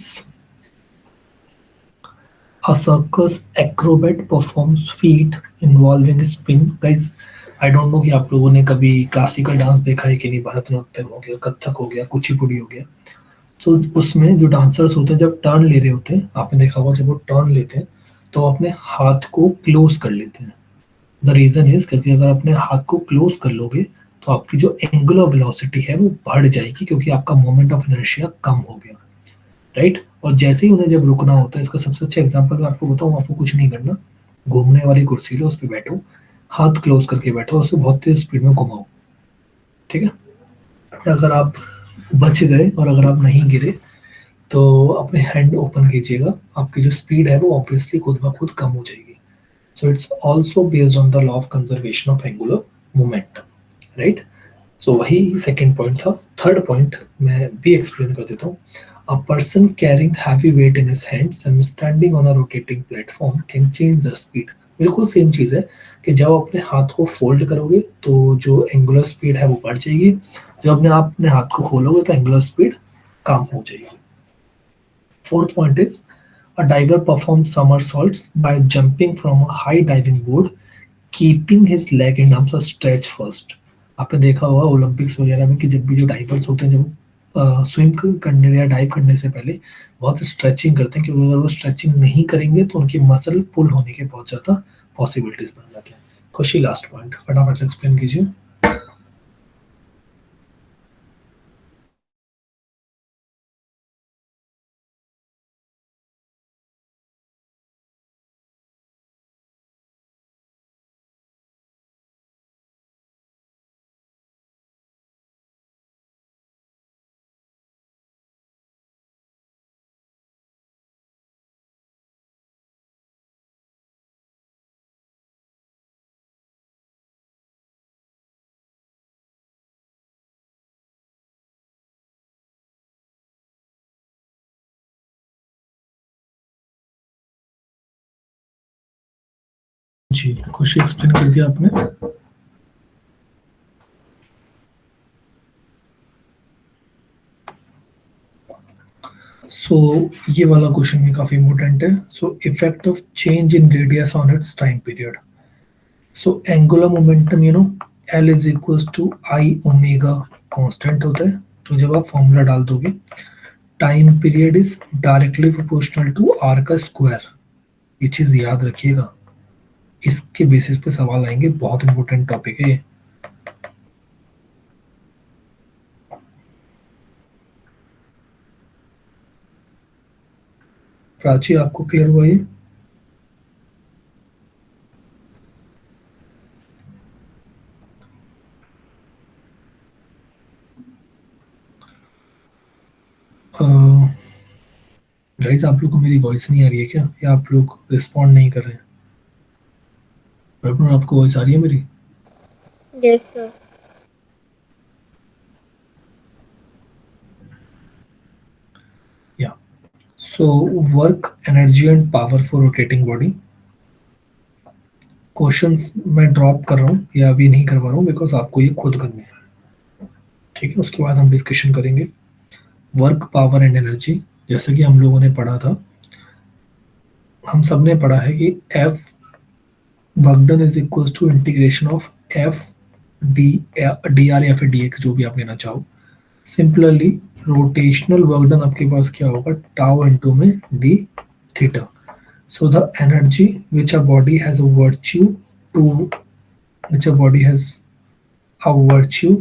Speaker 1: a circus acrobat performs feat involving spin. Guys, I don't know कि आप लोगों ने कभी क्लासिकल डांस देखा है कि नहीं। भरतनाट्यम हो गया, कथक हो गया, कुचिपुड़ी हो गया, तो उसमें जो डांसर्स होते हैं जब टर्न ले रहे होते हैं, आपने देखा होगा जब वो टर्न लेते हैं तो अपने हाथ को क्लोज कर लेते हैं। द रीजन इज क्योंकि अगर अपने हाथ को क्लोज कर लोगे तो आपकी जो एंगुलर वेलोसिटी है वो बढ़ जाएगी, क्योंकि आपका मोमेंट ऑफ इनर्शिया कम हो गया, राइट। और जैसे ही उन्हें जब रुकना होता है, इसका सबसे अच्छा एग्जांपल मैं आपको बताऊं, आपको कुछ नहीं करना, घूमने वाली कुर्सी लो, उस पर बैठो, हाथ क्लोज करके बैठो, उसे बहुत तेज स्पीड में घुमाओ, ठीक है। अगर आप बच गए और अगर आप नहीं गिरे तो अपने हैंड ओपन कीजिएगा, आपकी जो स्पीड है वो ऑब्वियसली खुद ब खुद कम हो जाएगी। So it's also based on the law of conservation of angular moment, right. So वही सेकेंड पॉइंट था। थर्ड पॉइंट मैं भी एक्सप्लेन कर देता हूँ। A person carrying heavy weight in his hands and standing on a rotating platform can change the speed. बिल्कुल same चीज है कि जब आप अपने हाथ को फोल्ड करोगे तो जो एंगुलर स्पीड है वो बढ़ जाएगी, जब आप अपने हाथ को खोलोगे तो एंगुलर स्पीड कम हो जाएगी। Fourth point is a diver performs somersaults by jumping from a high diving board, keeping his leg and arms stretched first. आपने देखा होगा ओलंपिक्स वगैरह में कि जब भी जो डाइवर्स होते हैं, जब स्विम करने या डाइव करने से पहले बहुत स्ट्रेचिंग करते हैं, क्योंकि अगर वो स्ट्रेचिंग नहीं करेंगे तो उनकी मसल पुल होने के बहुत ज़्यादा पॉसिबिलिटीज बन जाती हैं। खुशी, लास्ट पॉइंट फटाफट से एक्सप्लेन कीजिए। जी, खुशी एक्सप्लेन कर दिया आपने। सो ये वाला क्वेश्चन भी काफी इंपॉर्टेंट है। So effect of change in radius on its time period. So angular momentum L is equal to I omega constant होता है, तो जब आप फॉर्मूला डाल दोगे time period is directly proportional to R का स्क्वायर। ये चीज याद रखिएगा, इसके बेसिस पे सवाल आएंगे, बहुत इंपॉर्टेंट टॉपिक है ये। प्राची, आपको क्लियर हुआ ये? गाइस, आप लोग को मेरी वॉइस नहीं आ रही है क्या, या आप लोग रिस्पॉन्ड नहीं कर रहे हैं? आपको वॉइस आ रही है मेरी?
Speaker 2: Yes, sir.
Speaker 1: या so work, energy and power for rotating body. Questions मैं ड्रॉप कर रहा हूँ या अभी नहीं करवा रहा हूँ, बिकॉज आपको ये खुद करने हैं, ठीक है। उसके बाद हम डिस्कशन करेंगे वर्क, पावर एंड एनर्जी। जैसे कि हम लोगों ने पढ़ा था, हम सब ने पढ़ा है कि F work done is equal to integration of F D R या फिर डी एक्स, जो भी आप लेना चाहो। सिंपलली रोटेशनल वर्क डन आपके पास क्या होगा, टाउ इनटू में D theta. So the energy which a body has a virtue to which a body has a virtue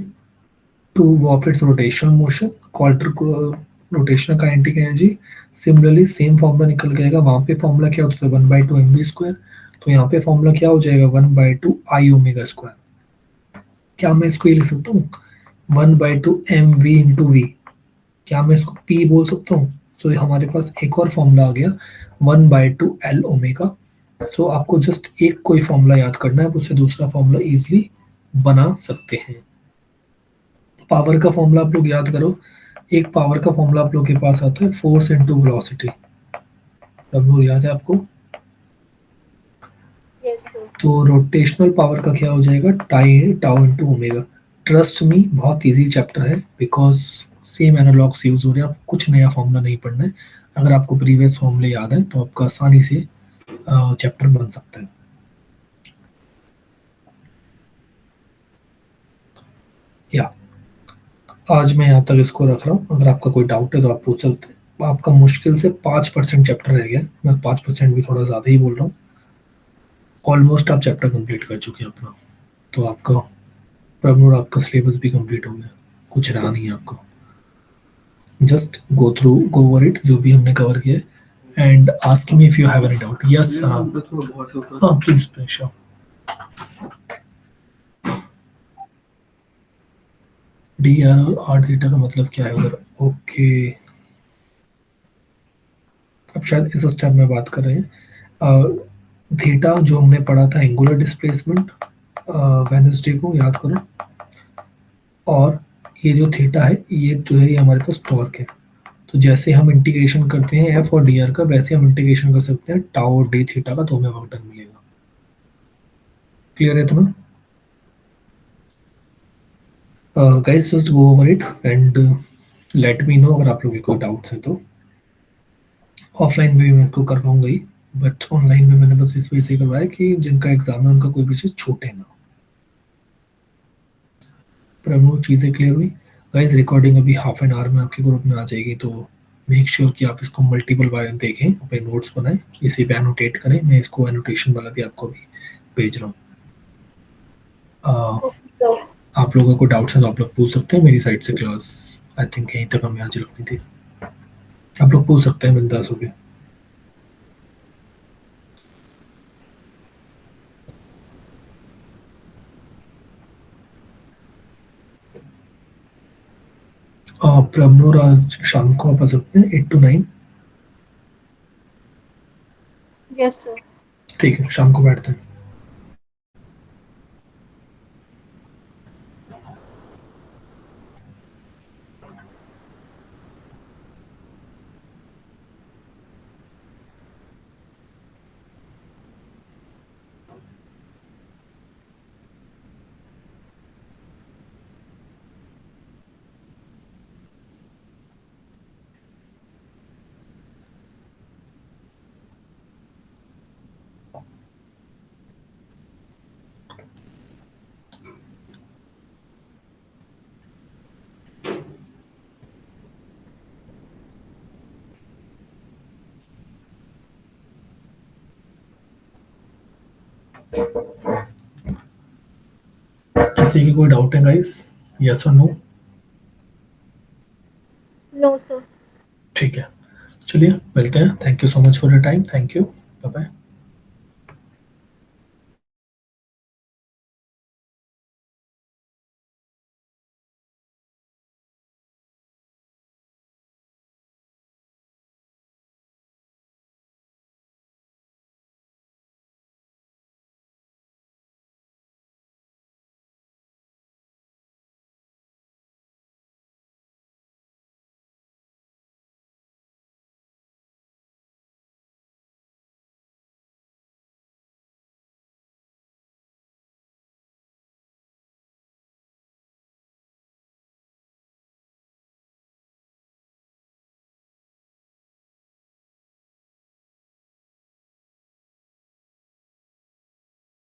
Speaker 1: to warp its rotational motion called rotational kinetic energy। Similarly same formula निकल के आएगा, वहां पे formula क्या होता था 1/2 mv², तो यहाँ पे फॉर्मूला क्या हो जाएगा 1/2 I⍵²। क्या मैं इसको ये लिख सकता हूँ 1/2 mv × v, क्या मैं इसको p बोल सकता हूँ? सो हमारे पास एक और फॉर्मूला आ गया 1/2 L⍵। तो आपको जस्ट एक कोई फॉर्मूला याद करना है, उससे दूसरा फॉर्मूला इजीली बना सकते हैं। पावर का फॉर्मूला आप लोग याद करो, एक पावर का फॉर्मूला आप लोग के पास आता है फोर्स इनटू वेलोसिटी। सब याद है आपको?
Speaker 2: Yes sir.
Speaker 1: तो रोटेशनल पावर का क्या हो जाएगा tau into omega. Trust me, बहुत इजी चैप्टर है बिकॉज सेम एनालॉग्स यूज हो रहे हैं, आपको कुछ नया फॉर्मूला नहीं पढ़ना है। अगर आपको प्रीवियस फॉर्मूले याद है तो आपका आसानी से चैप्टर बन सकता है। या आज मैं यहाँ तक इसको रख रहा हूँ, अगर आपका कोई डाउट है तो आप पूछ सकते हैं। आपका मुश्किल से 5% चैप्टर रह गया, मैं 5% भी थोड़ा ज़्यादा ही बोल रहा हूँ। ऑलमोस्ट आप चैप्टर कंप्लीट कर चुके हैं अपना, तो आपका प्रमोर आपका सिलेबस भी कंप्लीट हो गया, कुछ रहा नहीं है आपको। जस्ट गो ओवर इट जो भी हमने कवर किया and ask me if you have any doubt. Yes sir. हाँ प्लीज प्लीज। डी आर और आर थीटा का मतलब क्या है उधर? ओके, अब शायद इस स्टेप में बात कर रहे हैं। थीटा जो हमने पढ़ा था एंगुलर डिस्प्लेसमेंट वेडनेसडे को, याद करो। और ये जो थीटा है ये जो है ये हमारे पास टॉर्क है। तो जैसे हम इंटीग्रेशन करते हैं एफ और डी आर का, वैसे हम इंटीग्रेशन कर सकते हैं टाउ और डी थीटा का, तो हमें वर्क डन मिलेगा। क्लियर है इतना? Guys just go over it and let me know अगर आप लोगों के कोई डाउट्स हैं तो। ऑफलाइन में भी मैं इसको कर पाऊंगा ही, बट ऑनलाइन में मैंने बस इस वजह से करवाया कि जिनका एग्जाम है उनका कोई भी चीज छूटे ना। प्रमोद चीज़ें क्लियर हुई? गाइस रिकॉर्डिंग अभी हाफ एन आवर में आपके ग्रुप में आ जाएगी, तो मेक श्योर कि आप इसको मल्टीपल बार देखें, अपने नोट्स बनाएं, इसी पे एनोटेट करें। मैं इसको एनोटेशन वाला भी आपको भी भेज रहा हूँ। आप लोगों को डाउट्स हैं तो आप लोग पूछ सकते हैं। मेरी साइड से क्लास आई थिंक यहीं तक हमें आज रखनी थी, आप लोग पूछ सकते हैं बिंदास होके। प्रमोर आज शाम को आप आ सकते हैं 8 to 9।
Speaker 2: Yes sir.
Speaker 1: ठीक है, शाम को बैठते हैं। किसी की कोई डाउट है गाइस? यस और नो?
Speaker 2: No sir.
Speaker 1: ठीक है, चलिए मिलते हैं। Thank you so much for your time. Thank you, bye bye.